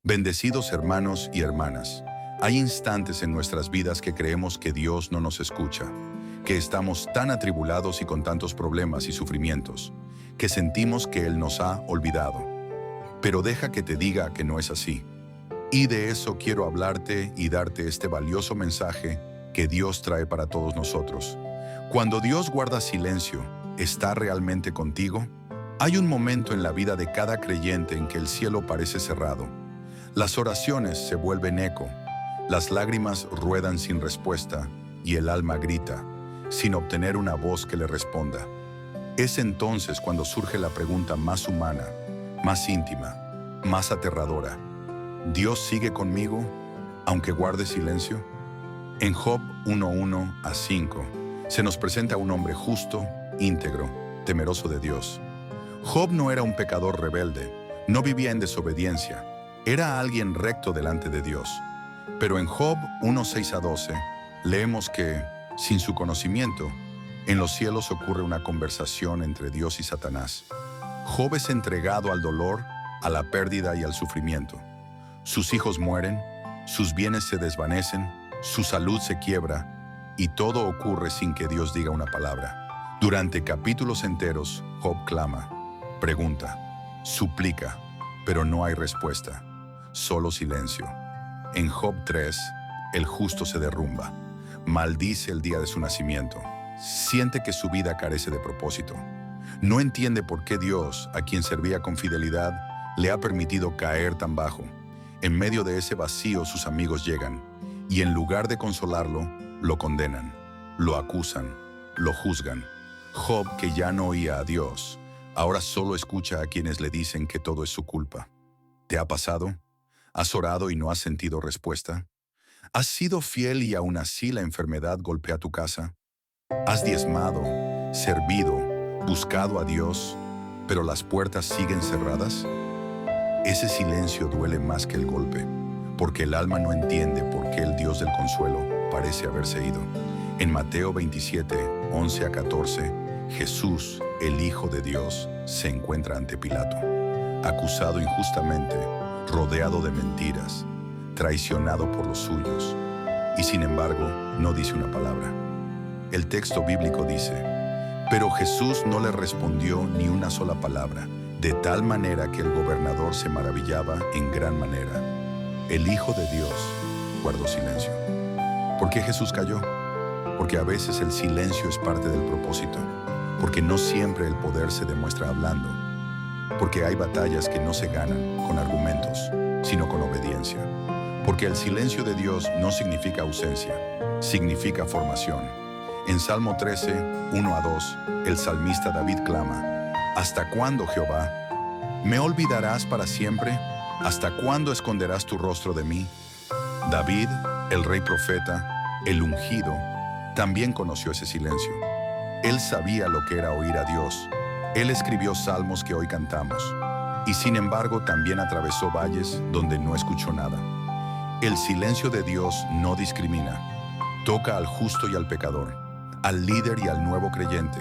Bendecidos hermanos y hermanas, hay instantes en nuestras vidas que creemos que Dios no nos escucha, que estamos tan atribulados y con tantos problemas y sufrimientos, que sentimos que Él nos ha olvidado. Pero deja que te diga que no es así. Y de eso quiero hablarte y darte este valioso mensaje que Dios trae para todos nosotros. Cuando Dios guarda silencio, ¿está realmente contigo? Hay un momento en la vida de cada creyente en que el cielo parece cerrado. Las oraciones se vuelven eco, las lágrimas ruedan sin respuesta y el alma grita, sin obtener una voz que le responda. Es entonces cuando surge la pregunta más humana, más íntima, más aterradora. ¿Dios sigue conmigo, aunque guarde silencio? En Job 1:1-5 se nos presenta un hombre justo, íntegro, temeroso de Dios. Job no era un pecador rebelde, no vivía en desobediencia, era alguien recto delante de Dios. Pero en Job 1:6-12 leemos que, sin su conocimiento, en los cielos ocurre una conversación entre Dios y Satanás. Job es entregado al dolor, a la pérdida y al sufrimiento. Sus hijos mueren, sus bienes se desvanecen, su salud se quiebra, y todo ocurre sin que Dios diga una palabra. Durante capítulos enteros, Job clama, pregunta, suplica, pero no hay respuesta, solo silencio. En Job 3, el justo se derrumba, maldice el día de su nacimiento, siente que su vida carece de propósito. No entiende por qué Dios, a quien servía con fidelidad, le ha permitido caer tan bajo. En medio de ese vacío sus amigos llegan, y en lugar de consolarlo, lo condenan, lo acusan, lo juzgan. Job, que ya no oía a Dios, ahora solo escucha a quienes le dicen que todo es su culpa. ¿Te ha pasado? ¿Has orado y no has sentido respuesta? ¿Has sido fiel y aún así la enfermedad golpea tu casa? ¿Has diezmado, servido, buscado a Dios, pero las puertas siguen cerradas? Ese silencio duele más que el golpe, porque el alma no entiende por qué el Dios del consuelo parece haberse ido. En Mateo 27:11-14, Jesús, el Hijo de Dios, se encuentra ante Pilato, acusado injustamente, rodeado de mentiras, traicionado por los suyos, y sin embargo no dice una palabra. El texto bíblico dice, pero Jesús no le respondió ni una sola palabra, de tal manera que el gobernador se maravillaba en gran manera. El Hijo de Dios guardó silencio. ¿Por qué Jesús calló? Porque a veces el silencio es parte del propósito, porque no siempre el poder se demuestra hablando, porque hay batallas que no se ganan con argumentos, sino con obediencia, porque el silencio de Dios no significa ausencia, significa formación. En Salmo 13:1-2, el salmista David clama, ¿hasta cuándo, Jehová? ¿Me olvidarás para siempre? ¿Hasta cuándo esconderás tu rostro de mí? David, el rey profeta, el ungido, también conoció ese silencio. Él sabía lo que era oír a Dios. Él escribió salmos que hoy cantamos, y sin embargo también atravesó valles donde no escuchó nada. El silencio de Dios no discrimina. Toca al justo y al pecador, al líder y al nuevo creyente,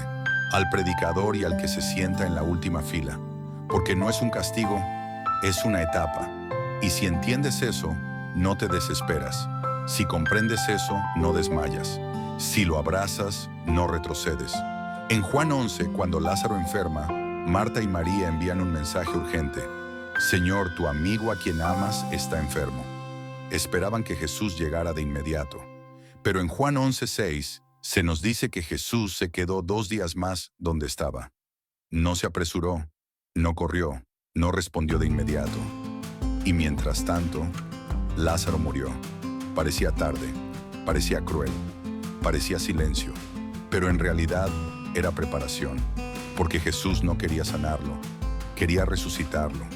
al predicador y al que se sienta en la última fila, porque no es un castigo, es una etapa. Y si entiendes eso, no te desesperas. Si comprendes eso, no desmayas. Si lo abrazas, no retrocedes. En Juan 11, cuando Lázaro enferma, Marta y María envían un mensaje urgente. Señor, tu amigo a quien amas está enfermo. Esperaban que Jesús llegara de inmediato. Pero en Juan 11:6 se nos dice que Jesús se quedó 2 días más donde estaba. No se apresuró, no corrió, no respondió de inmediato. Y mientras tanto, Lázaro murió. Parecía tarde, parecía cruel, parecía silencio, pero en realidad era preparación, porque Jesús no quería sanarlo, quería resucitarlo.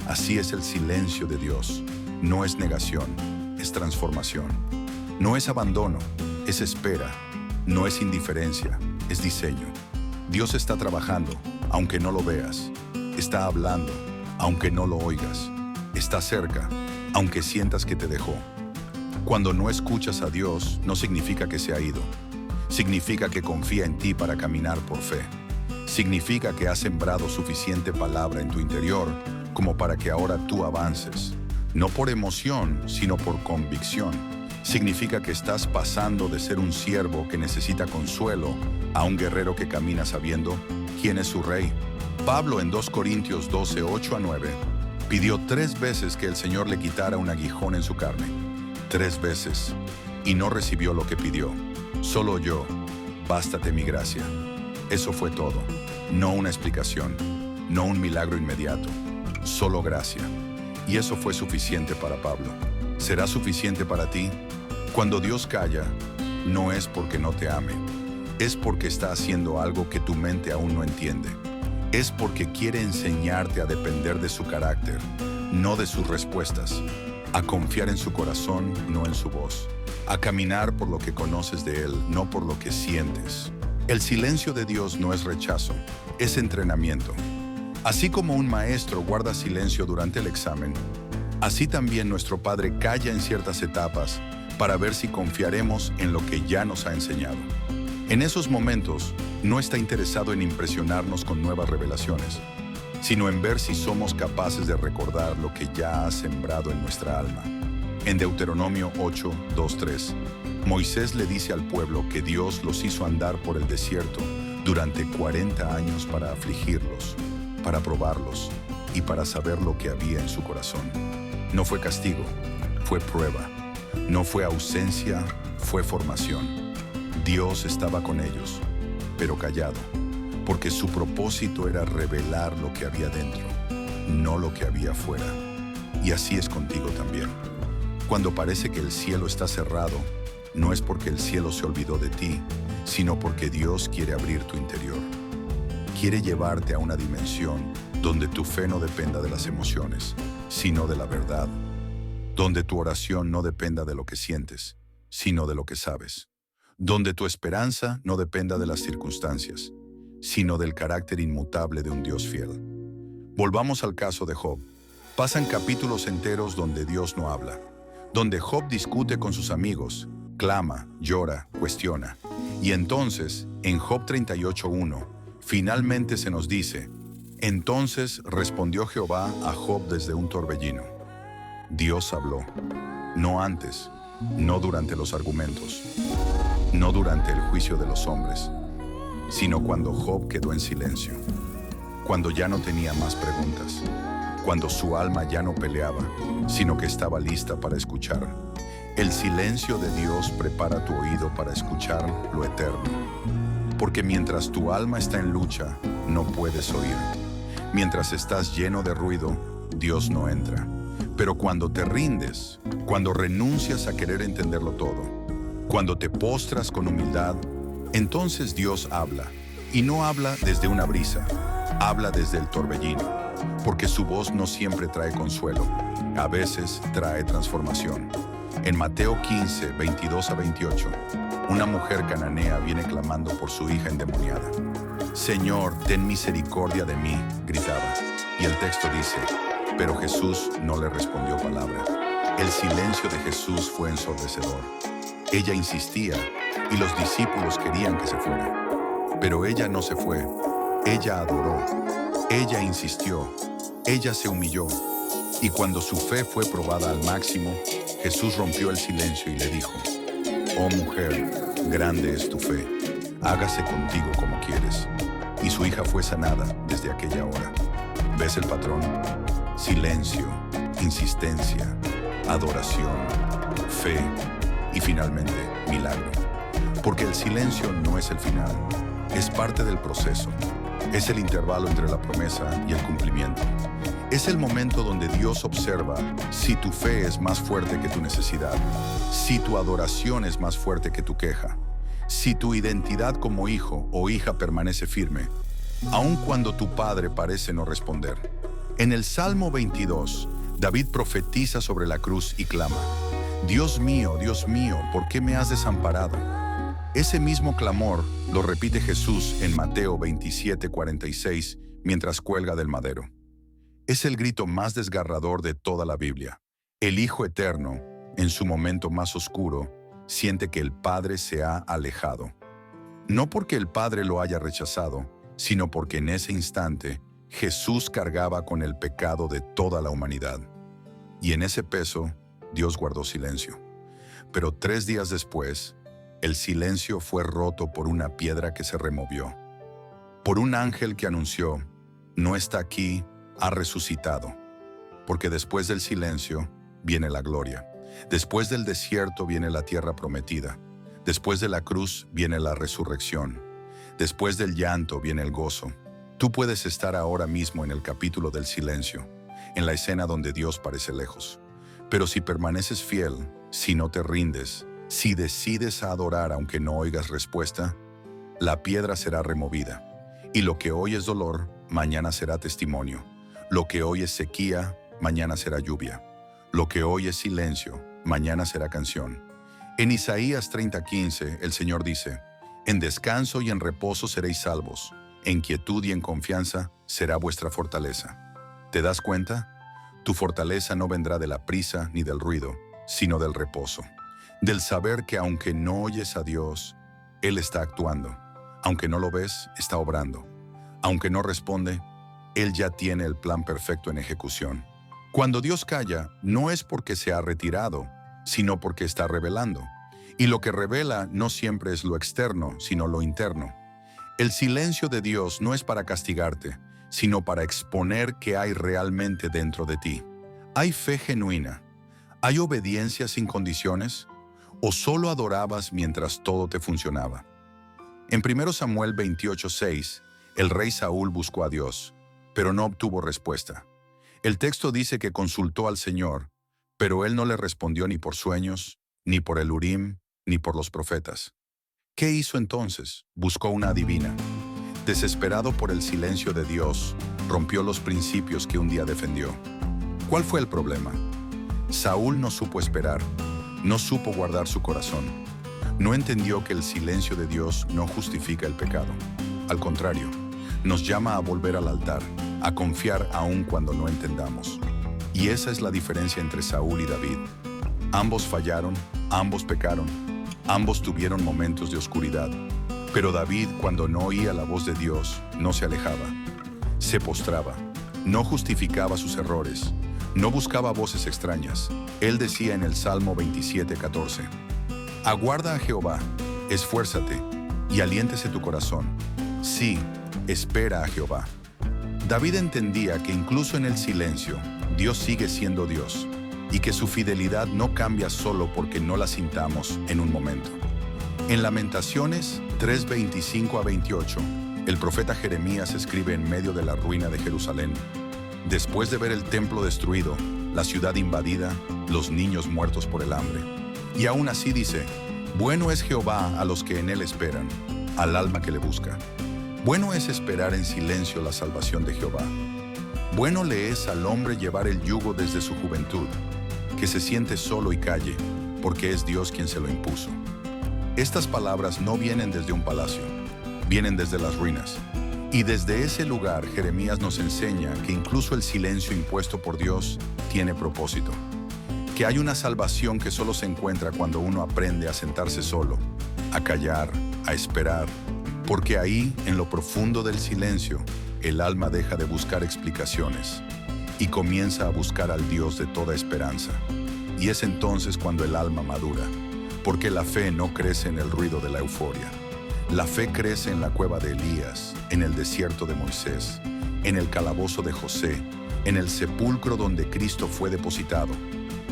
Así es el silencio de Dios. No es negación, es transformación. No es abandono, es espera. No es indiferencia, es diseño. Dios está trabajando, aunque no lo veas. Está hablando, aunque no lo oigas. Está cerca, aunque sientas que te dejó. Cuando no escuchas a Dios, no significa que se ha ido. Significa que confía en ti para caminar por fe. Significa que has sembrado suficiente palabra en tu interior como para que ahora tú avances. No por emoción, sino por convicción. Significa que estás pasando de ser un siervo que necesita consuelo a un guerrero que camina sabiendo quién es su rey. Pablo en 2 Corintios 12, 8-9, pidió 3 veces que el Señor le quitara un aguijón en su carne. 3 veces. Y no recibió lo que pidió. Solo yo, bástate mi gracia. Eso fue todo. No una explicación, no un milagro inmediato, solo gracia. Y eso fue suficiente para Pablo. ¿Será suficiente para ti? Cuando Dios calla, no es porque no te ame, es porque está haciendo algo que tu mente aún no entiende. Es porque quiere enseñarte a depender de su carácter, no de sus respuestas, a confiar en su corazón, no en su voz, a caminar por lo que conoces de Él, no por lo que sientes. El silencio de Dios no es rechazo, es entrenamiento. Así como un maestro guarda silencio durante el examen, así también nuestro Padre calla en ciertas etapas para ver si confiaremos en lo que ya nos ha enseñado. En esos momentos, no está interesado en impresionarnos con nuevas revelaciones, sino en ver si somos capaces de recordar lo que ya ha sembrado en nuestra alma. En Deuteronomio 8, 2, 3, Moisés le dice al pueblo que Dios los hizo andar por el desierto durante 40 años para afligirlos, para probarlos y para saber lo que había en su corazón. No fue castigo, fue prueba. No fue ausencia, fue formación. Dios estaba con ellos, pero callado, porque su propósito era revelar lo que había dentro, no lo que había afuera. Y así es contigo también. Cuando parece que el cielo está cerrado, no es porque el cielo se olvidó de ti, sino porque Dios quiere abrir tu interior. Quiere llevarte a una dimensión donde tu fe no dependa de las emociones, sino de la verdad. Donde tu oración no dependa de lo que sientes, sino de lo que sabes. Donde tu esperanza no dependa de las circunstancias, sino del carácter inmutable de un Dios fiel. Volvamos al caso de Job. Pasan capítulos enteros donde Dios no habla, donde Job discute con sus amigos, clama, llora, cuestiona. Y entonces, en Job 38:1, finalmente se nos dice: entonces respondió Jehová a Job desde un torbellino. Dios habló, no antes, no durante los argumentos, no durante el juicio de los hombres, sino cuando Job quedó en silencio, cuando ya no tenía más preguntas, cuando su alma ya no peleaba, sino que estaba lista para escuchar. El silencio de Dios prepara tu oído para escuchar lo eterno, porque mientras tu alma está en lucha, no puedes oír. Mientras estás lleno de ruido, Dios no entra. Pero cuando te rindes, cuando renuncias a querer entenderlo todo, cuando te postras con humildad, entonces Dios habla. Y no habla desde una brisa, habla desde el torbellino, porque su voz no siempre trae consuelo, a veces trae transformación. En Mateo 15, 22-28, una mujer cananea viene clamando por su hija endemoniada. Señor, ten misericordia de mí, gritaba. Y el texto dice: pero Jesús no le respondió palabra. El silencio de Jesús fue ensordecedor. Ella insistía y los discípulos querían que se fuera. Pero ella no se fue. Ella adoró. Ella insistió. Ella se humilló. Y cuando su fe fue probada al máximo, Jesús rompió el silencio y le dijo: oh mujer, grande es tu fe. Hágase contigo como quieres. Y su hija fue sanada desde aquella hora. ¿Ves el patrón? Silencio, insistencia, adoración, fe y finalmente milagro. Porque el silencio no es el final, es parte del proceso. Es el intervalo entre la promesa y el cumplimiento. Es el momento donde Dios observa si tu fe es más fuerte que tu necesidad, si tu adoración es más fuerte que tu queja, si tu identidad como hijo o hija permanece firme, aun cuando tu padre parece no responder. En el Salmo 22, David profetiza sobre la cruz y clama: Dios mío, ¿por qué me has desamparado? Ese mismo clamor lo repite Jesús en Mateo 27:46 mientras cuelga del madero. Es el grito más desgarrador de toda la Biblia. El Hijo Eterno, en su momento más oscuro, siente que el Padre se ha alejado. No porque el Padre lo haya rechazado, sino porque en ese instante Jesús cargaba con el pecado de toda la humanidad. Y en ese peso, Dios guardó silencio. Pero 3 días después, el silencio fue roto por una piedra que se removió, por un ángel que anunció, no está aquí, ha resucitado. Porque después del silencio viene la gloria. Después del desierto viene la tierra prometida. Después de la cruz viene la resurrección. Después del llanto viene el gozo. Tú puedes estar ahora mismo en el capítulo del silencio, en la escena donde Dios parece lejos. Pero si permaneces fiel, si no te rindes, si decides a adorar aunque no oigas respuesta, la piedra será removida. Y lo que hoy es dolor, mañana será testimonio. Lo que hoy es sequía, mañana será lluvia. Lo que hoy es silencio, mañana será canción. En Isaías 30:15, el Señor dice, en descanso y en reposo seréis salvos, en quietud y en confianza será vuestra fortaleza. ¿Te das cuenta? Tu fortaleza no vendrá de la prisa ni del ruido, sino del reposo. Del saber que aunque no oyes a Dios, Él está actuando. Aunque no lo ves, está obrando. Aunque no responde, Él ya tiene el plan perfecto en ejecución. Cuando Dios calla, no es porque se ha retirado, sino porque está revelando. Y lo que revela no siempre es lo externo, sino lo interno. El silencio de Dios no es para castigarte, sino para exponer qué hay realmente dentro de ti. ¿Hay fe genuina? ¿Hay obediencia sin condiciones? ¿O solo adorabas mientras todo te funcionaba? En 1 Samuel 28:6, el rey Saúl buscó a Dios, pero no obtuvo respuesta. El texto dice que consultó al Señor, pero Él no le respondió ni por sueños, ni por el Urim, ni por los profetas. ¿Qué hizo entonces? Buscó una adivina. Desesperado por el silencio de Dios, rompió los principios que un día defendió. ¿Cuál fue el problema? Saúl no supo esperar, no supo guardar su corazón. No entendió que el silencio de Dios no justifica el pecado. Al contrario, nos llama a volver al altar, a confiar aun cuando no entendamos. Y esa es la diferencia entre Saúl y David. Ambos fallaron, ambos pecaron, ambos tuvieron momentos de oscuridad. Pero David, cuando no oía la voz de Dios, no se alejaba. Se postraba, no justificaba sus errores, no buscaba voces extrañas. Él decía en el Salmo 27:14, aguarda a Jehová, esfuérzate y aliéntese tu corazón. Sí, espera a Jehová. David entendía que incluso en el silencio, Dios sigue siendo Dios y que su fidelidad no cambia solo porque no la sintamos en un momento. En Lamentaciones 3:25-28, el profeta Jeremías escribe en medio de la ruina de Jerusalén. Después de ver el templo destruido, la ciudad invadida, los niños muertos por el hambre. Y aún así dice, bueno es Jehová a los que en él esperan, al alma que le busca. Bueno es esperar en silencio la salvación de Jehová. Bueno le es al hombre llevar el yugo desde su juventud, que se siente solo y calle, porque es Dios quien se lo impuso. Estas palabras no vienen desde un palacio, vienen desde las ruinas. Y desde ese lugar Jeremías nos enseña que incluso el silencio impuesto por Dios tiene propósito. Que hay una salvación que solo se encuentra cuando uno aprende a sentarse solo, a callar, a esperar. Porque ahí, en lo profundo del silencio, el alma deja de buscar explicaciones y comienza a buscar al Dios de toda esperanza. Y es entonces cuando el alma madura, porque la fe no crece en el ruido de la euforia. La fe crece en la cueva de Elías, en el desierto de Moisés, en el calabozo de José, en el sepulcro donde Cristo fue depositado.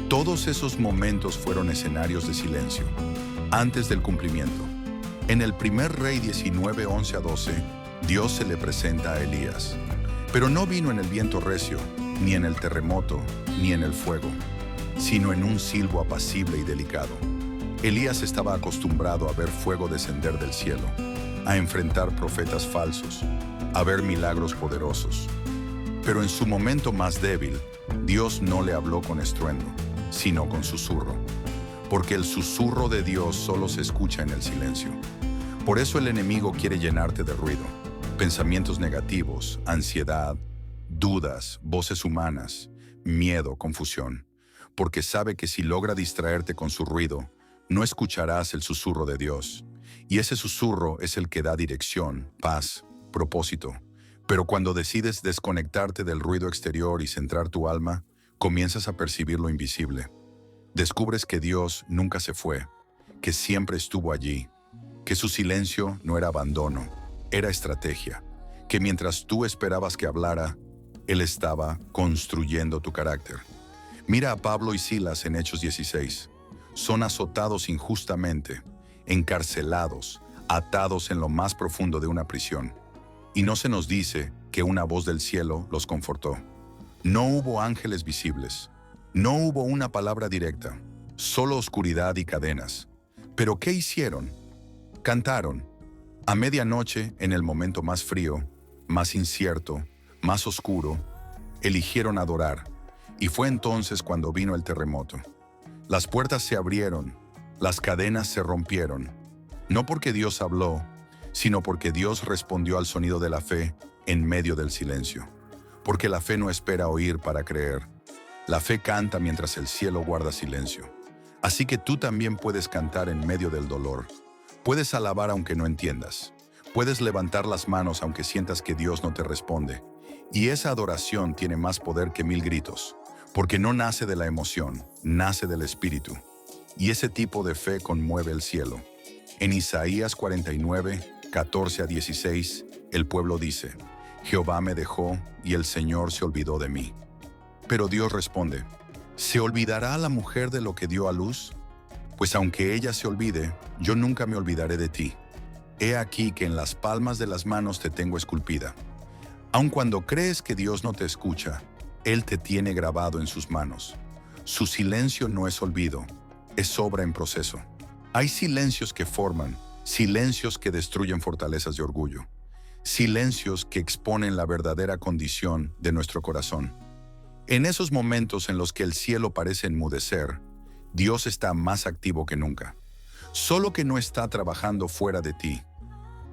Todos esos momentos fueron escenarios de silencio, antes del cumplimiento. En el primer Rey 19:11-12, Dios se le presenta a Elías. Pero no vino en el viento recio, ni en el terremoto, ni en el fuego, sino en un silbo apacible y delicado. Elías estaba acostumbrado a ver fuego descender del cielo, a enfrentar profetas falsos, a ver milagros poderosos. Pero en su momento más débil, Dios no le habló con estruendo, sino con susurro. Porque el susurro de Dios solo se escucha en el silencio. Por eso el enemigo quiere llenarte de ruido, pensamientos negativos, ansiedad, dudas, voces humanas, miedo, confusión. Porque sabe que si logra distraerte con su ruido, no escucharás el susurro de Dios. Y ese susurro es el que da dirección, paz, propósito. Pero cuando decides desconectarte del ruido exterior y centrar tu alma, Comienzas a percibir lo invisible. Descubres que Dios nunca se fue, que siempre estuvo allí, que su silencio no era abandono, era estrategia, que mientras tú esperabas que hablara, Él estaba construyendo tu carácter. Mira a Pablo y Silas en Hechos 16. Son azotados injustamente, encarcelados, atados en lo más profundo de una prisión. Y no se nos dice que una voz del cielo los confortó. No hubo ángeles visibles. No hubo una palabra directa. Solo oscuridad y cadenas. ¿Pero qué hicieron? Cantaron. A medianoche, en el momento más frío, más incierto, más oscuro, eligieron adorar. Y fue entonces cuando vino el terremoto. Las puertas se abrieron, las cadenas se rompieron. No porque Dios habló, sino porque Dios respondió al sonido de la fe en medio del silencio. Porque la fe no espera oír para creer. La fe canta mientras el cielo guarda silencio. Así que tú también puedes cantar en medio del dolor. Puedes alabar aunque no entiendas. Puedes levantar las manos aunque sientas que Dios no te responde. Y esa adoración tiene más poder que 1000 gritos, porque no nace de la emoción, nace del Espíritu. Y ese tipo de fe conmueve el cielo. En Isaías 49, 14-16, el pueblo dice: Jehová me dejó y el Señor se olvidó de mí. Pero Dios responde: ¿se olvidará la mujer de lo que dio a luz? Pues aunque ella se olvide, yo nunca me olvidaré de ti. He aquí que en las palmas de las manos te tengo esculpida. Aun cuando crees que Dios no te escucha, Él te tiene grabado en sus manos. Su silencio no es olvido, es obra en proceso. Hay silencios que forman, silencios que destruyen fortalezas de orgullo, silencios que exponen la verdadera condición de nuestro corazón. En esos momentos en los que el cielo parece enmudecer, Dios está más activo que nunca. Solo que no está trabajando fuera de ti,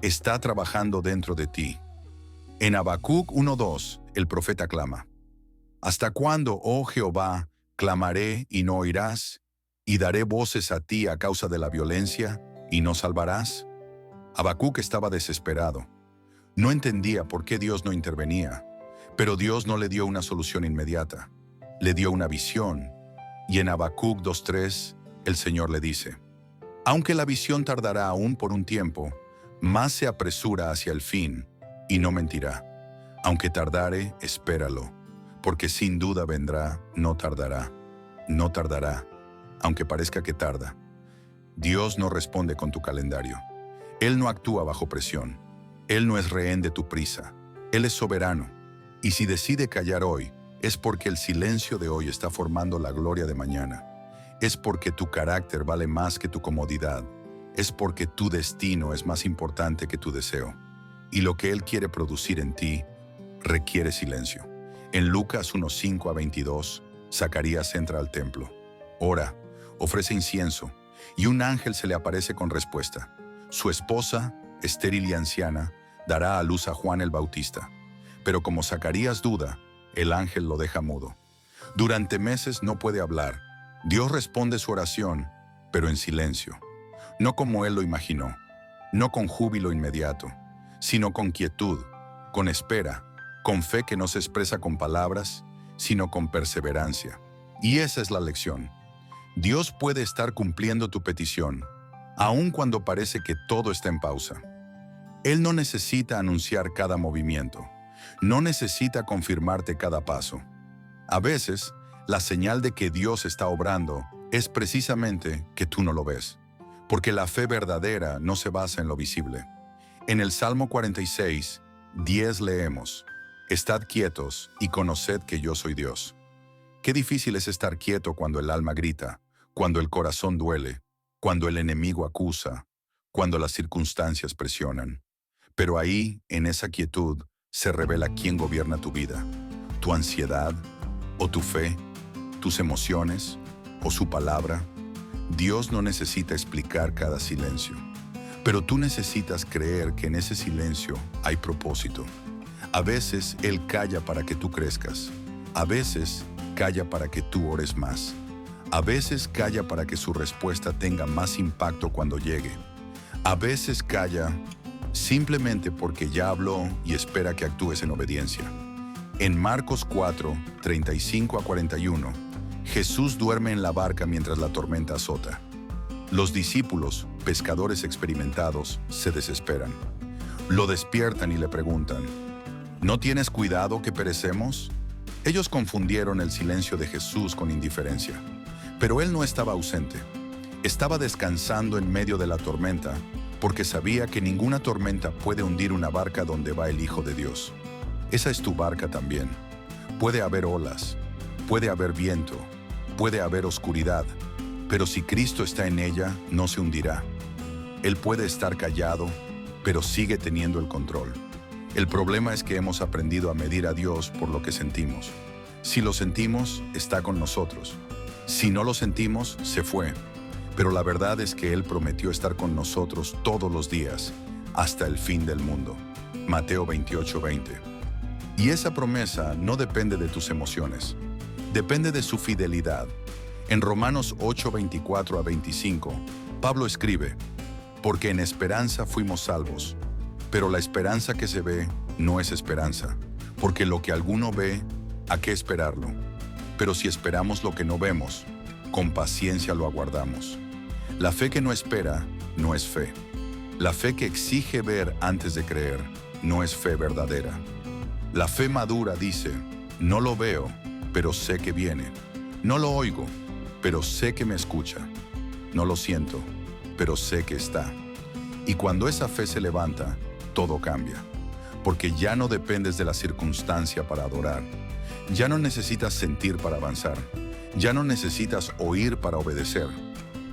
está trabajando dentro de ti. En Habacuc 1:2, el profeta clama: ¿hasta cuándo, oh Jehová, clamaré y no oirás? ¿Y daré voces a ti a causa de la violencia y no salvarás? Habacuc estaba desesperado. No entendía por qué Dios no intervenía, pero Dios no le dio una solución inmediata. Le dio una visión. Y en Habacuc 2:3, el Señor le dice: aunque la visión tardará aún por un tiempo, más se apresura hacia el fin, y no mentirá. Aunque tardare, espéralo, porque sin duda vendrá, no tardará. No tardará, aunque parezca que tarda. Dios no responde con tu calendario. Él no actúa bajo presión. Él no es rehén de tu prisa. Él es soberano. Y si decide callar hoy, es porque el silencio de hoy está formando la gloria de mañana. Es porque tu carácter vale más que tu comodidad. Es porque tu destino es más importante que tu deseo. Y lo que Él quiere producir en ti requiere silencio. En Lucas 1:5-22, Zacarías entra al templo. Ora, ofrece incienso, y un ángel se le aparece con respuesta. Su esposa, estéril y anciana, dará a luz a Juan el Bautista. Pero como Zacarías duda, el ángel lo deja mudo. Durante meses no puede hablar. Dios responde su oración, pero en silencio. No como él lo imaginó, no con júbilo inmediato, sino con quietud, con espera, con fe que no se expresa con palabras, sino con perseverancia. Y esa es la lección. Dios puede estar cumpliendo tu petición, aun cuando parece que todo está en pausa. Él no necesita anunciar cada movimiento, no necesita confirmarte cada paso. A veces, la señal de que Dios está obrando es precisamente que tú no lo ves, porque la fe verdadera no se basa en lo visible. En el Salmo 46:10 leemos: estad quietos y conoced que yo soy Dios. Qué difícil es estar quieto cuando el alma grita, cuando el corazón duele, cuando el enemigo acusa, cuando las circunstancias presionan. Pero ahí, en esa quietud, se revela quién gobierna tu vida, tu ansiedad o tu fe, tus emociones o su palabra. Dios no necesita explicar cada silencio, pero tú necesitas creer que en ese silencio hay propósito. A veces Él calla para que tú crezcas, a veces calla para que tú ores más, a veces calla para que su respuesta tenga más impacto cuando llegue, a veces calla simplemente porque ya habló y espera que actúes en obediencia. En Marcos 4, 35 a 41, Jesús duerme en la barca mientras la tormenta azota. Los discípulos, pescadores experimentados, se desesperan. Lo despiertan y le preguntan, ¿no tienes cuidado que perecemos? Ellos confundieron el silencio de Jesús con indiferencia. Pero él no estaba ausente. Estaba descansando en medio de la tormenta, porque sabía que ninguna tormenta puede hundir una barca donde va el Hijo de Dios. Esa es tu barca también. Puede haber olas, puede haber viento, puede haber oscuridad, pero si Cristo está en ella, no se hundirá. Él puede estar callado, pero sigue teniendo el control. El problema es que hemos aprendido a medir a Dios por lo que sentimos. Si lo sentimos, está con nosotros. Si no lo sentimos, se fue. Pero la verdad es que Él prometió estar con nosotros todos los días, hasta el fin del mundo. Mateo 28:20. Y esa promesa no depende de tus emociones, depende de su fidelidad. En Romanos 8:24 a 25, Pablo escribe, porque en esperanza fuimos salvos, pero la esperanza que se ve no es esperanza, porque lo que alguno ve, ¿a qué esperarlo? Pero si esperamos lo que no vemos, con paciencia lo aguardamos. La fe que no espera, no es fe. La fe que exige ver antes de creer, no es fe verdadera. La fe madura dice, no lo veo, pero sé que viene. No lo oigo, pero sé que me escucha. No lo siento, pero sé que está. Y cuando esa fe se levanta, todo cambia. Porque ya no dependes de la circunstancia para adorar. Ya no necesitas sentir para avanzar. Ya no necesitas oír para obedecer.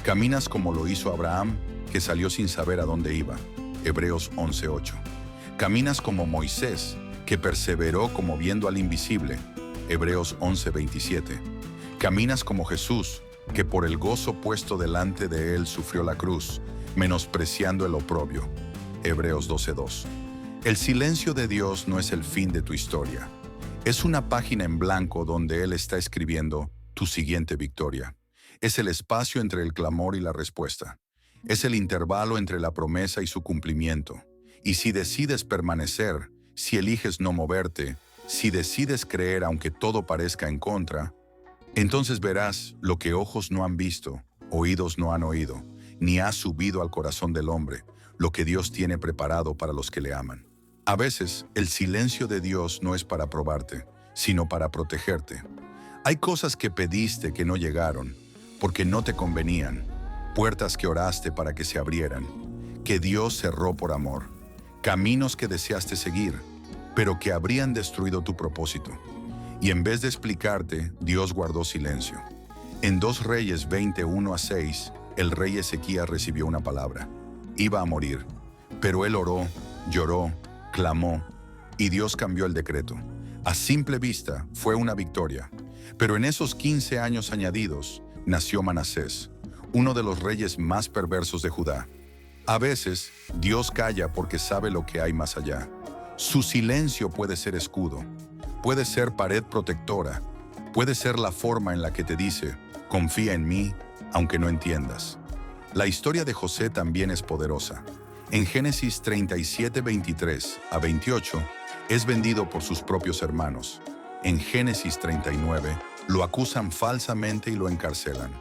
Caminas como lo hizo Abraham, que salió sin saber a dónde iba. Hebreos 11:8. Caminas como Moisés, que perseveró como viendo al invisible. Hebreos 11:27. Caminas como Jesús, que por el gozo puesto delante de él sufrió la cruz, menospreciando el oprobio. Hebreos 12:2. El silencio de Dios no es el fin de tu historia. Es una página en blanco donde Él está escribiendo tu siguiente victoria. Es el espacio entre el clamor y la respuesta. Es el intervalo entre la promesa y su cumplimiento. Y si decides permanecer, si eliges no moverte, si decides creer aunque todo parezca en contra, entonces verás lo que ojos no han visto, oídos no han oído, ni ha subido al corazón del hombre, lo que Dios tiene preparado para los que le aman. A veces, el silencio de Dios no es para probarte, sino para protegerte. Hay cosas que pediste que no llegaron, porque no te convenían, puertas que oraste para que se abrieran, que Dios cerró por amor, caminos que deseaste seguir, pero que habrían destruido tu propósito. Y en vez de explicarte, Dios guardó silencio. En 2 Reyes 21-6, el rey Ezequías recibió una palabra. Iba a morir, pero él oró, lloró, clamó, y Dios cambió el decreto. A simple vista, fue una victoria. Pero en esos 15 años añadidos, nació Manasés, uno de los reyes más perversos de Judá. A veces, Dios calla porque sabe lo que hay más allá. Su silencio puede ser escudo, puede ser pared protectora, puede ser la forma en la que te dice, confía en mí, aunque no entiendas. La historia de José también es poderosa. En Génesis 37:23-28, es vendido por sus propios hermanos. En Génesis 39, lo acusan falsamente y lo encarcelan.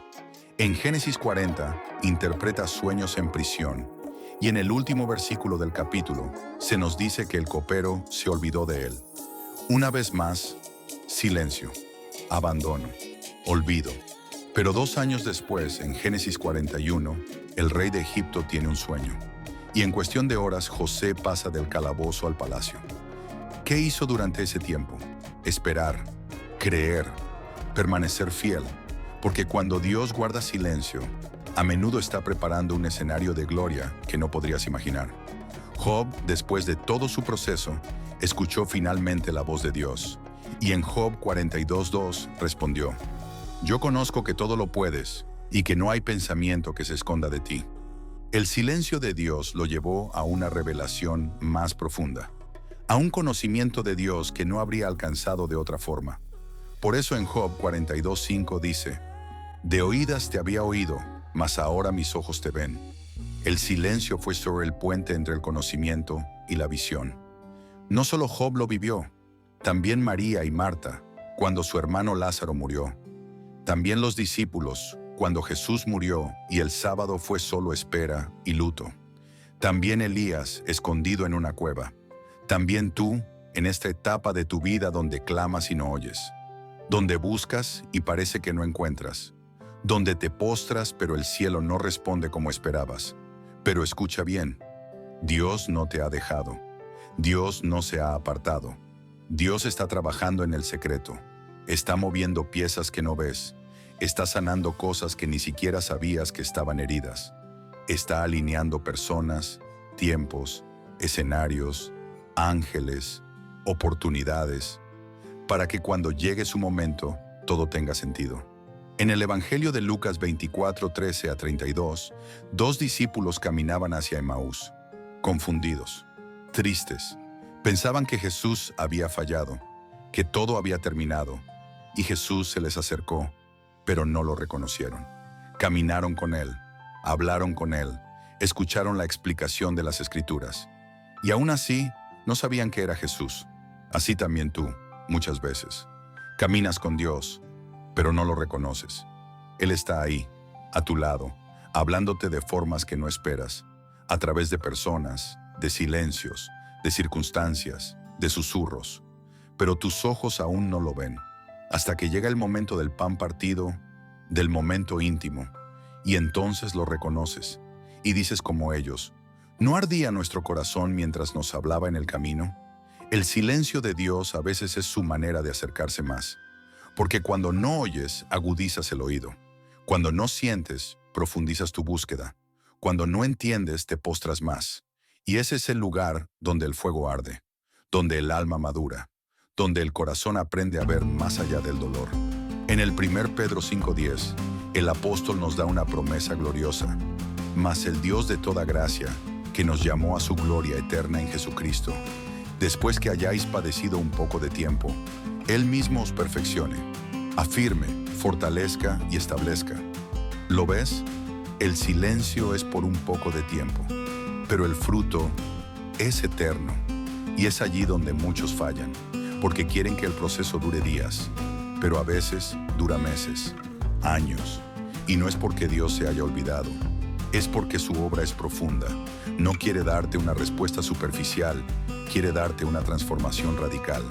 En Génesis 40, interpreta sueños en prisión. Y en el último versículo del capítulo, se nos dice que el copero se olvidó de él. Una vez más, silencio, abandono, olvido. Pero 2 años después, en Génesis 41, el rey de Egipto tiene un sueño. Y en cuestión de horas, José pasa del calabozo al palacio. ¿Qué hizo durante ese tiempo? Esperar, creer, permanecer fiel. Porque cuando Dios guarda silencio, a menudo está preparando un escenario de gloria que no podrías imaginar. Job, después de todo su proceso, escuchó finalmente la voz de Dios. Y en Job 42:2 respondió, yo conozco que todo lo puedes y que no hay pensamiento que se esconda de ti. El silencio de Dios lo llevó a una revelación más profunda, a un conocimiento de Dios que no habría alcanzado de otra forma. Por eso en Job 42:5 dice, de oídas te había oído, mas ahora mis ojos te ven. El silencio fue sobre el puente entre el conocimiento y la visión. No solo Job lo vivió, También María y Marta, cuando su hermano Lázaro murió. También los discípulos, cuando Jesús murió y el sábado fue solo espera y luto. También Elías, escondido en una cueva. También tú, en esta etapa de tu vida donde clamas y no oyes. Donde buscas y parece que no encuentras. Donde te postras pero el cielo no responde como esperabas. Pero escucha bien, Dios no te ha dejado. Dios no se ha apartado. Dios está trabajando en el secreto. Está moviendo piezas que no ves. Está sanando cosas que ni siquiera sabías que estaban heridas. Está alineando personas, tiempos, escenarios, ángeles, oportunidades, para que cuando llegue su momento, todo tenga sentido. En el Evangelio de Lucas 24, 13 a 32, dos discípulos caminaban hacia Emaús, confundidos, tristes. Pensaban que Jesús había fallado, que todo había terminado, y Jesús se les acercó, pero no lo reconocieron. Caminaron con Él, hablaron con Él, escucharon la explicación de las Escrituras, y aún así no sabían que era Jesús. Así también tú, muchas veces. Caminas con Dios, pero no lo reconoces. Él está ahí, a tu lado, hablándote de formas que no esperas, a través de personas, de silencios, de circunstancias, de susurros. Pero tus ojos aún no lo ven, hasta que llega el momento del pan partido, del momento íntimo, y entonces lo reconoces, y dices como ellos, ¿no ardía nuestro corazón mientras nos hablaba en el camino? El silencio de Dios a veces es su manera de acercarse más. Porque cuando no oyes, agudizas el oído. Cuando no sientes, profundizas tu búsqueda. Cuando no entiendes, te postras más. Y ese es el lugar donde el fuego arde, donde el alma madura, donde el corazón aprende a ver más allá del dolor. En el 1 Pedro 5:10, el apóstol nos da una promesa gloriosa. Mas el Dios de toda gracia, que nos llamó a su gloria eterna en Jesucristo, después que hayáis padecido un poco de tiempo, Él mismo os perfeccione, afirme, fortalezca y establezca. ¿Lo ves? El silencio es por un poco de tiempo, pero el fruto es eterno. Y es allí donde muchos fallan, porque quieren que el proceso dure días, pero a veces dura meses, años. Y no es porque Dios se haya olvidado, es porque su obra es profunda. No quiere darte una respuesta superficial, quiere darte una transformación radical.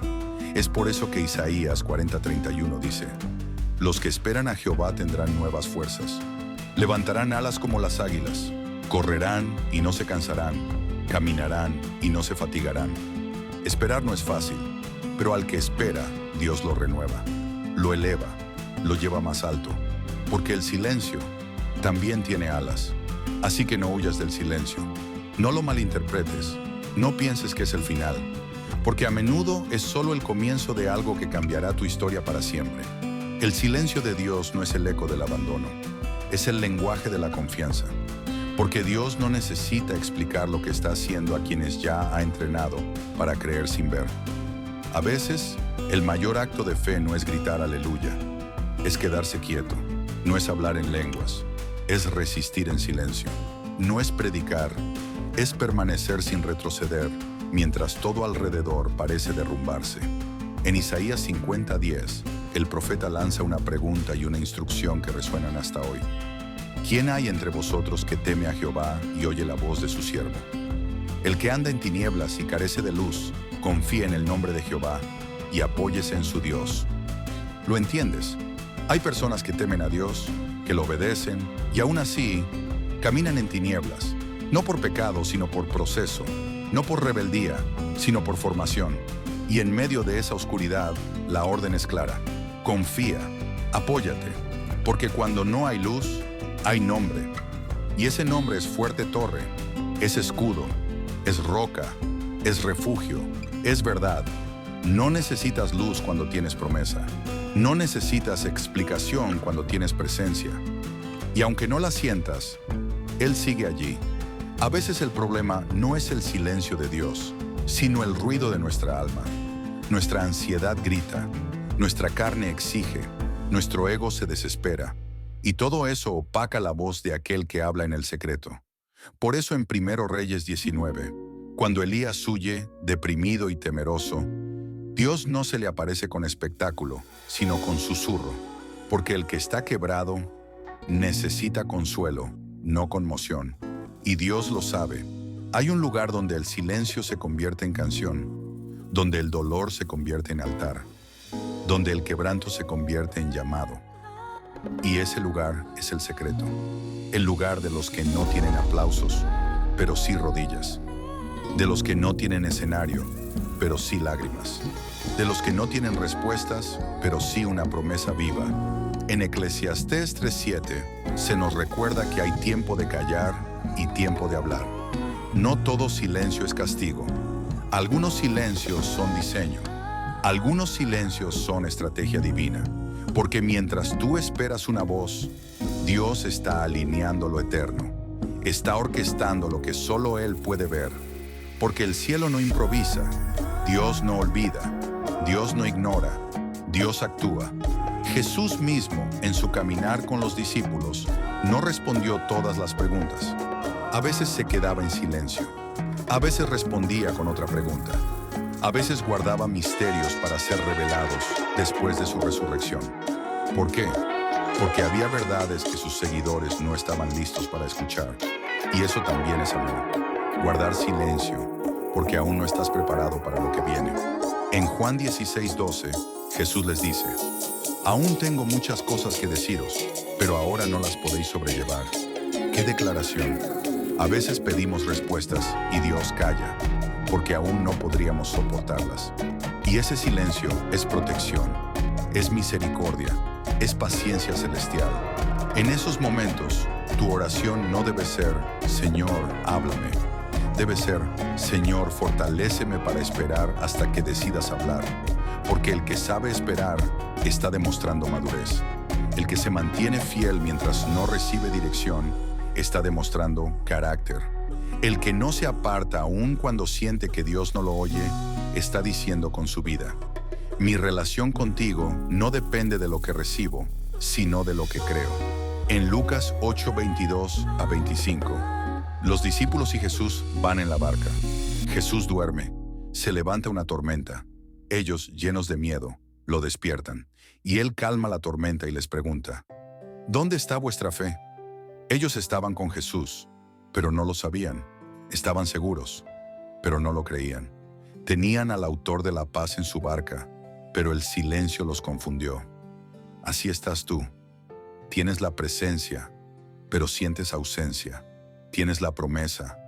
Es por eso que Isaías 40:31 dice, los que esperan a Jehová tendrán nuevas fuerzas. Levantarán alas como las águilas, correrán y no se cansarán, caminarán y no se fatigarán. Esperar no es fácil, pero al que espera, Dios lo renueva, lo eleva, lo lleva más alto, porque el silencio también tiene alas. Así que no huyas del silencio, no lo malinterpretes, no pienses que es el final, porque a menudo es solo el comienzo de algo que cambiará tu historia para siempre. El silencio de Dios no es el eco del abandono, es el lenguaje de la confianza, porque Dios no necesita explicar lo que está haciendo a quienes ya ha entrenado para creer sin ver. A veces, el mayor acto de fe no es gritar aleluya, es quedarse quieto, no es hablar en lenguas, es resistir en silencio, no es predicar, es permanecer sin retroceder, mientras todo alrededor parece derrumbarse. En Isaías 50:10, el profeta lanza una pregunta y una instrucción que resuenan hasta hoy. ¿Quién hay entre vosotros que teme a Jehová y oye la voz de su siervo? El que anda en tinieblas y carece de luz, confía en el nombre de Jehová y apóyese en su Dios. ¿Lo entiendes? Hay personas que temen a Dios, que lo obedecen y aún así caminan en tinieblas, no por pecado, sino por proceso. No por rebeldía, sino por formación. Y en medio de esa oscuridad, la orden es clara. Confía, apóyate, porque cuando no hay luz, hay nombre. Y ese nombre es fuerte torre, es escudo, es roca, es refugio, es verdad. No necesitas luz cuando tienes promesa. No necesitas explicación cuando tienes presencia. Y aunque no la sientas, Él sigue allí. A veces el problema no es el silencio de Dios, sino el ruido de nuestra alma. Nuestra ansiedad grita, nuestra carne exige, nuestro ego se desespera, y todo eso opaca la voz de aquel que habla en el secreto. Por eso en 1 Reyes 19, cuando Elías huye, deprimido y temeroso, Dios no se le aparece con espectáculo, sino con susurro, porque el que está quebrado necesita consuelo, no conmoción. Y Dios lo sabe. Hay un lugar donde el silencio se convierte en canción, donde el dolor se convierte en altar, donde el quebranto se convierte en llamado. Y ese lugar es el secreto, el lugar de los que no tienen aplausos, pero sí rodillas, de los que no tienen escenario, pero sí lágrimas, de los que no tienen respuestas, pero sí una promesa viva. En Eclesiastés 3:7 se nos recuerda que hay tiempo de callar y tiempo de hablar. No todo silencio es castigo. Algunos silencios son diseño. Algunos silencios son estrategia divina. Porque mientras tú esperas una voz, Dios está alineando lo eterno. Está orquestando lo que solo Él puede ver. Porque el cielo no improvisa. Dios no olvida. Dios no ignora. Dios actúa. Jesús mismo, en su caminar con los discípulos, no respondió todas las preguntas. A veces se quedaba en silencio. A veces respondía con otra pregunta. A veces guardaba misterios para ser revelados después de su resurrección. ¿Por qué? Porque había verdades que sus seguidores no estaban listos para escuchar. Y eso también es amor. Guardar silencio, porque aún no estás preparado para lo que viene. En Juan 16:12, Jesús les dice: aún tengo muchas cosas que deciros, pero ahora no las podéis sobrellevar. ¡Qué declaración! A veces pedimos respuestas y Dios calla, porque aún no podríamos soportarlas. Y ese silencio es protección, es misericordia, es paciencia celestial. En esos momentos, tu oración no debe ser: Señor, háblame. Debe ser: Señor, fortaléceme para esperar hasta que decidas hablar. Porque el que sabe esperar está demostrando madurez. El que se mantiene fiel mientras no recibe dirección está demostrando carácter. El que no se aparta aún cuando siente que Dios no lo oye está diciendo con su vida: mi relación contigo no depende de lo que recibo, sino de lo que creo. En Lucas 8:22-25, los discípulos y Jesús van en la barca. Jesús duerme. Se levanta una tormenta. Ellos, llenos de miedo, lo despiertan, y Él calma la tormenta y les pregunta: ¿dónde está vuestra fe? Ellos estaban con Jesús, pero no lo sabían. Estaban seguros, pero no lo creían. Tenían al autor de la paz en su barca, pero el silencio los confundió. Así estás tú. Tienes la presencia, pero sientes ausencia. Tienes la promesa,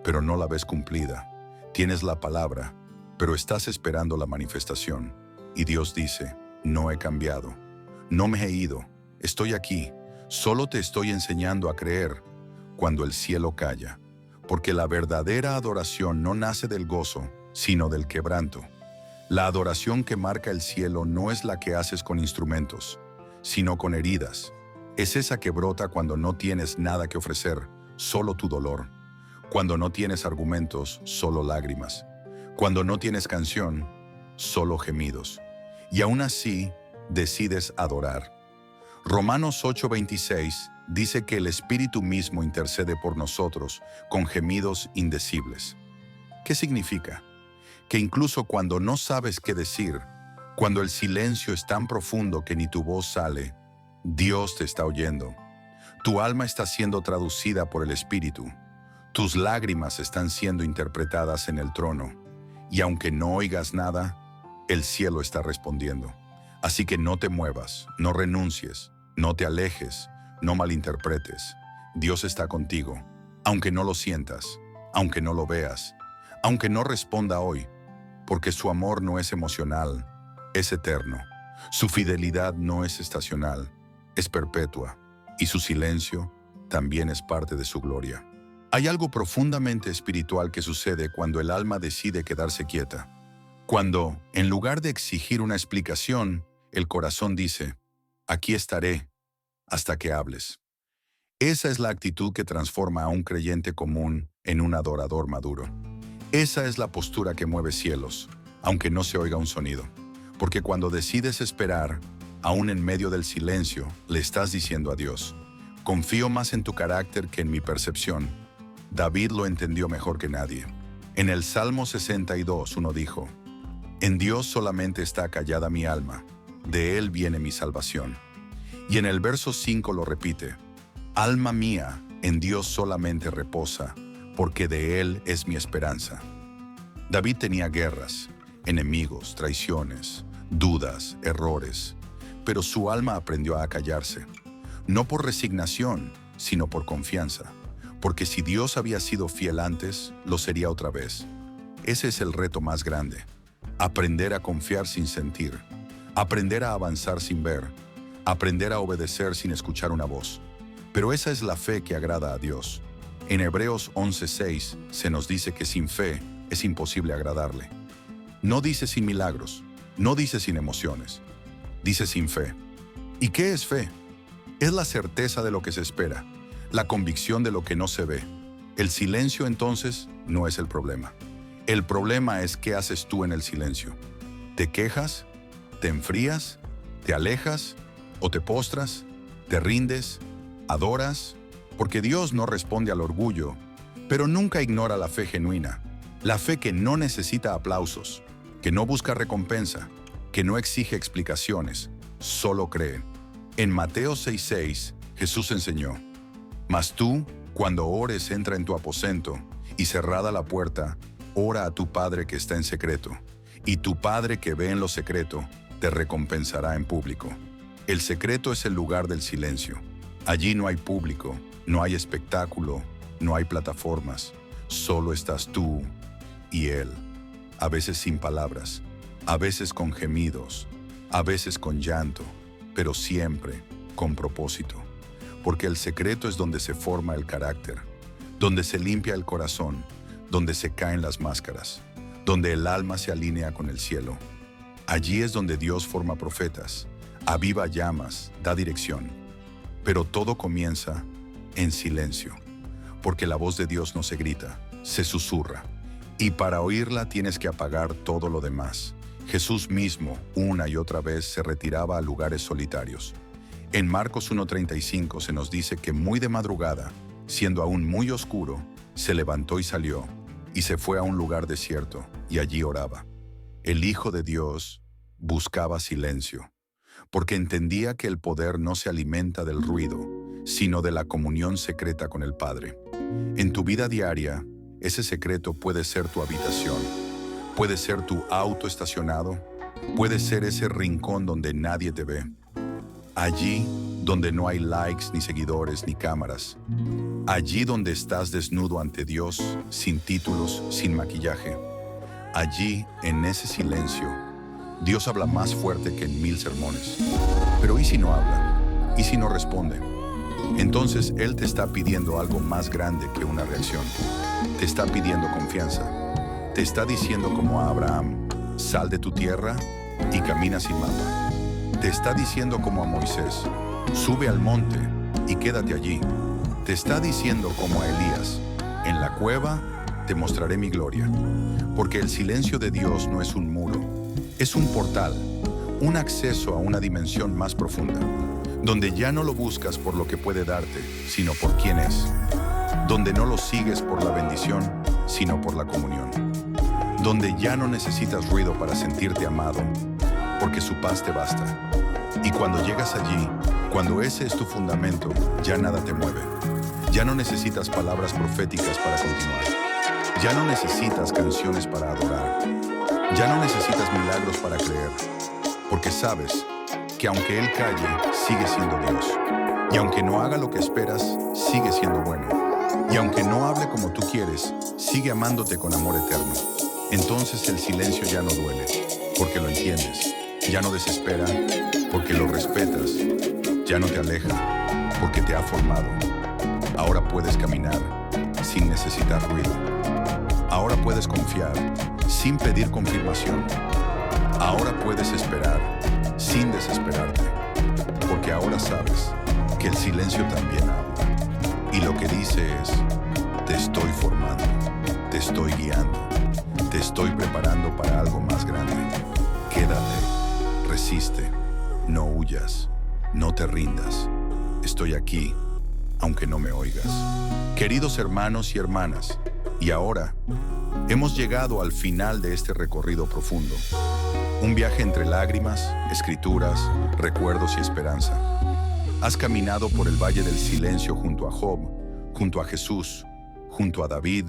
pero no la ves cumplida. Tienes la palabra, pero estás esperando la manifestación. Y Dios dice: no he cambiado, no me he ido, estoy aquí, solo te estoy enseñando a creer cuando el cielo calla. Porque la verdadera adoración no nace del gozo, sino del quebranto. La adoración que marca el cielo no es la que haces con instrumentos, sino con heridas. Es esa que brota cuando no tienes nada que ofrecer, solo tu dolor. Cuando no tienes argumentos, solo lágrimas. Cuando no tienes canción, solo gemidos. Y aún así, decides adorar. Romanos 8:26 dice que el Espíritu mismo intercede por nosotros con gemidos indecibles. ¿Qué significa? Que incluso cuando no sabes qué decir, cuando el silencio es tan profundo que ni tu voz sale, Dios te está oyendo. Tu alma está siendo traducida por el Espíritu. Tus lágrimas están siendo interpretadas en el trono. Y aunque no oigas nada, el cielo está respondiendo. Así que no te muevas, no renuncies, no te alejes, no malinterpretes. Dios está contigo, aunque no lo sientas, aunque no lo veas, aunque no responda hoy, porque su amor no es emocional, es eterno. Su fidelidad no es estacional, es perpetua, y su silencio también es parte de su gloria. Hay algo profundamente espiritual que sucede cuando el alma decide quedarse quieta. Cuando, en lugar de exigir una explicación, el corazón dice: aquí estaré hasta que hables. Esa es la actitud que transforma a un creyente común en un adorador maduro. Esa es la postura que mueve cielos, aunque no se oiga un sonido. Porque cuando decides esperar, aún en medio del silencio, le estás diciendo a Dios: confío más en tu carácter que en mi percepción. David lo entendió mejor que nadie. En el Salmo 62, uno dijo: En Dios solamente está callada mi alma, de Él viene mi salvación. Y en el verso 5 lo repite: alma mía, en Dios solamente reposa, porque de Él es mi esperanza. David tenía guerras, enemigos, traiciones, dudas, errores, pero su alma aprendió a callarse, no por resignación, sino por confianza, porque si Dios había sido fiel antes, lo sería otra vez. Ese es el reto más grande: aprender a confiar sin sentir, aprender a avanzar sin ver, aprender a obedecer sin escuchar una voz. Pero esa es la fe que agrada a Dios. En Hebreos 11:6 se nos dice que sin fe es imposible agradarle. No dice sin milagros, no dice sin emociones, dice sin fe. ¿Y qué es fe? Es la certeza de lo que se espera, la convicción de lo que no se ve. El silencio entonces no es el problema. El problema es qué haces tú en el silencio. ¿Te quejas? ¿Te enfrías? ¿Te alejas? ¿O te postras? ¿Te rindes? ¿Adoras? Porque Dios no responde al orgullo, pero nunca ignora la fe genuina. La fe que no necesita aplausos, que no busca recompensa, que no exige explicaciones, solo cree. En Mateo 6:6, Jesús enseñó: mas tú, cuando ores, entra en tu aposento, y cerrada la puerta, ora a tu Padre que está en secreto, y tu Padre que ve en lo secreto, te recompensará en público. El secreto es el lugar del silencio. Allí no hay público, no hay espectáculo, no hay plataformas, solo estás tú y Él, a veces sin palabras, a veces con gemidos, a veces con llanto, pero siempre con propósito. Porque el secreto es donde se forma el carácter, donde se limpia el corazón, donde se caen las máscaras, donde el alma se alinea con el cielo. Allí es donde Dios forma profetas, aviva llamas, da dirección. Pero todo comienza en silencio, porque la voz de Dios no se grita, se susurra. Y para oírla tienes que apagar todo lo demás. Jesús mismo, una y otra vez, se retiraba a lugares solitarios. En Marcos 1:35 se nos dice que muy de madrugada, siendo aún muy oscuro, se levantó y salió, y se fue a un lugar desierto, y allí oraba. El Hijo de Dios buscaba silencio, porque entendía que el poder no se alimenta del ruido, sino de la comunión secreta con el Padre. En tu vida diaria, ese secreto puede ser tu habitación, puede ser tu auto estacionado, puede ser ese rincón donde nadie te ve. Allí donde no hay likes, ni seguidores, ni cámaras. Allí donde estás desnudo ante Dios, sin títulos, sin maquillaje. Allí, en ese silencio, Dios habla más fuerte que en 1000 sermones. Pero ¿y si no habla? ¿Y si no responde? Entonces Él te está pidiendo algo más grande que una reacción. Te está pidiendo confianza. Te está diciendo como a Abraham: sal de tu tierra y camina sin mapa. Te está diciendo como a Moisés: sube al monte y quédate allí. Te está diciendo como a Elías: en la cueva te mostraré mi gloria. Porque el silencio de Dios no es un muro, es un portal, un acceso a una dimensión más profunda, donde ya no lo buscas por lo que puede darte, sino por quién es. Donde no lo sigues por la bendición, sino por la comunión. Donde ya no necesitas ruido para sentirte amado, porque su paz te basta. Y cuando llegas allí, cuando ese es tu fundamento, ya nada te mueve. Ya no necesitas palabras proféticas para continuar. Ya no necesitas canciones para adorar. Ya no necesitas milagros para creer. Porque sabes que aunque Él calle, sigue siendo Dios. Y aunque no haga lo que esperas, sigue siendo bueno. Y aunque no hable como tú quieres, sigue amándote con amor eterno. Entonces el silencio ya no duele, porque lo entiendes. Ya no desespera, porque lo respetas. Ya no te aleja, porque te ha formado. Ahora puedes caminar sin necesitar ruido. Ahora puedes confiar sin pedir confirmación. Ahora puedes esperar sin desesperarte, porque ahora sabes que el silencio también habla. Y lo que dice es: te estoy formando, te estoy guiando, te estoy preparando para algo más grande. Quédate, resiste, no huyas, no te rindas. Estoy aquí, aunque no me oigas. Queridos hermanos y hermanas, Y ahora, hemos llegado al final de este recorrido profundo. Un viaje entre lágrimas, escrituras, recuerdos y esperanza. Has caminado por el valle del silencio junto a Job, junto a Jesús, junto a David,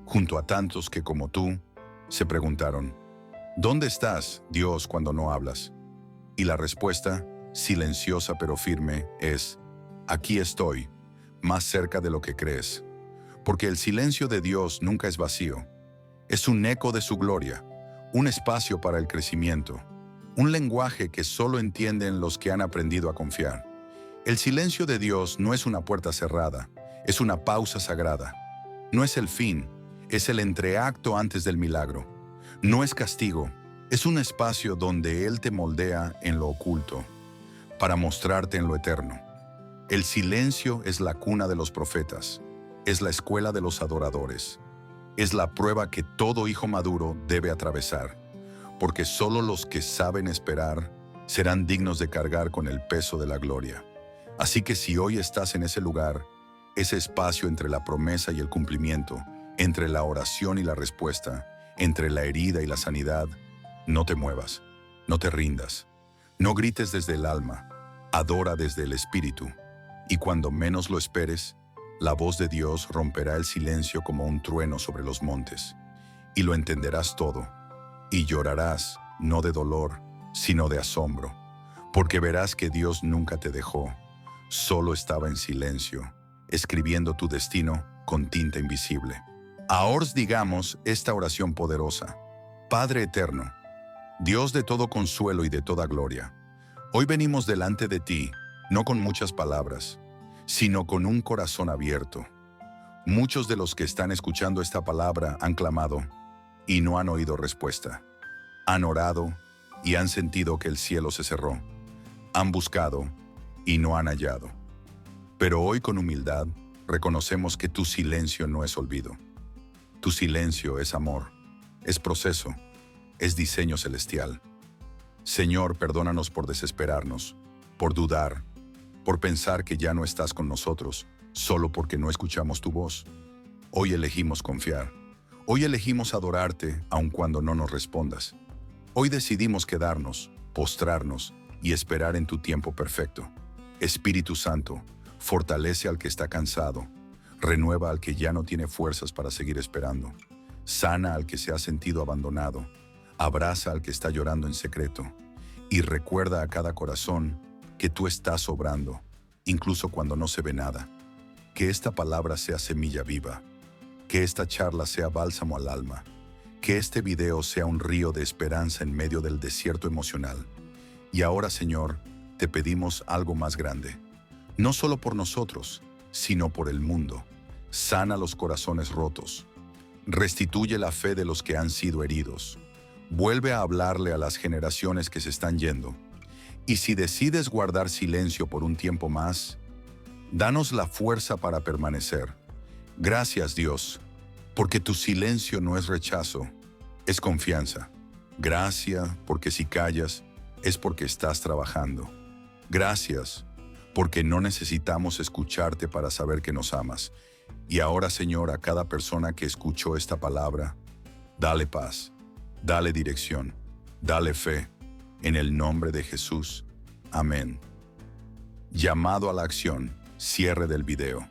junto a tantos que como tú se preguntaron, ¿dónde estás, Dios, cuando no hablas? Y la respuesta, silenciosa pero firme, es, aquí estoy, más cerca de lo que crees. Porque el silencio de Dios nunca es vacío. Es un eco de su gloria, un espacio para el crecimiento, un lenguaje que solo entienden los que han aprendido a confiar. El silencio de Dios no es una puerta cerrada, es una pausa sagrada. No es el fin, es el entreacto antes del milagro. No es castigo, es un espacio donde Él te moldea en lo oculto, para mostrarte en lo eterno. El silencio es la cuna de los profetas, es la escuela de los adoradores, es la prueba que todo hijo maduro debe atravesar, porque solo los que saben esperar serán dignos de cargar con el peso de la gloria. Así que si hoy estás en ese lugar, ese espacio entre la promesa y el cumplimiento, entre la oración y la respuesta, entre la herida y la sanidad, no te muevas, no te rindas, no grites desde el alma, adora desde el espíritu, y cuando menos lo esperes, la voz de Dios romperá el silencio como un trueno sobre los montes, y lo entenderás todo, y llorarás, no de dolor, sino de asombro, porque verás que Dios nunca te dejó, solo estaba en silencio, escribiendo tu destino con tinta invisible. Ahora digamos esta oración poderosa. Padre eterno, Dios de todo consuelo y de toda gloria, hoy venimos delante de ti, no con muchas palabras, sino con un corazón abierto. Muchos de los que están escuchando esta palabra han clamado y no han oído respuesta. Han orado y han sentido que el cielo se cerró. Han buscado y no han hallado. Pero hoy con humildad reconocemos que tu silencio no es olvido. Tu silencio es amor, es proceso, es diseño celestial. Señor, perdónanos por desesperarnos, por dudar, por pensar que ya no estás con nosotros, solo porque no escuchamos tu voz. Hoy elegimos confiar. Hoy elegimos adorarte, aun cuando no nos respondas. Hoy decidimos quedarnos, postrarnos y esperar en tu tiempo perfecto. Espíritu Santo, fortalece al que está cansado, renueva al que ya no tiene fuerzas para seguir esperando, sana al que se ha sentido abandonado, abraza al que está llorando en secreto y recuerda a cada corazón que tú estás obrando, incluso cuando no se ve nada. Que esta palabra sea semilla viva, que esta charla sea bálsamo al alma, que este video sea un río de esperanza en medio del desierto emocional. Y ahora, Señor, te pedimos algo más grande, no solo por nosotros, sino por el mundo. Sana los corazones rotos, restituye la fe de los que han sido heridos, vuelve a hablarle a las generaciones que se están yendo. Y si decides guardar silencio por un tiempo más, danos la fuerza para permanecer. Gracias, Dios, porque tu silencio no es rechazo, es confianza. Gracias, porque si callas, es porque estás trabajando. Gracias, porque no necesitamos escucharte para saber que nos amas. Y ahora, Señor, a cada persona que escuchó esta palabra, dale paz, dale dirección, dale fe. En el nombre de Jesús. Amén. Llamado a la acción. Cierre del video.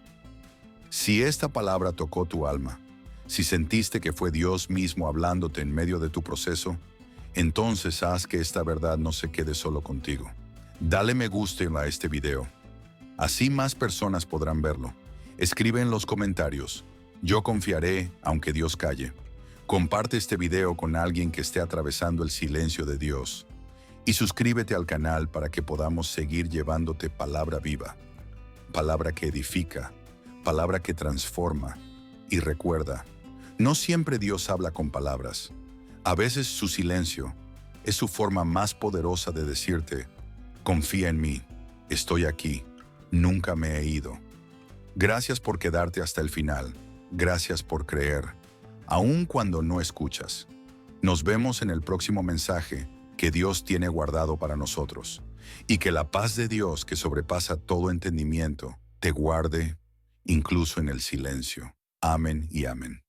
Si esta palabra tocó tu alma, si sentiste que fue Dios mismo hablándote en medio de tu proceso, entonces haz que esta verdad no se quede solo contigo. Dale me gusta a este video. Así más personas podrán verlo. Escribe en los comentarios, yo confiaré aunque Dios calle. Comparte este video con alguien que esté atravesando el silencio de Dios. Y suscríbete al canal para que podamos seguir llevándote palabra viva, palabra que edifica, palabra que transforma. Y recuerda, no siempre Dios habla con palabras. A veces su silencio es su forma más poderosa de decirte, confía en mí, estoy aquí, nunca me he ido. Gracias por quedarte hasta el final, gracias por creer, aun cuando no escuchas. Nos vemos en el próximo mensaje que Dios tiene guardado para nosotros, y que la paz de Dios que sobrepasa todo entendimiento te guarde incluso en el silencio. Amén y amén.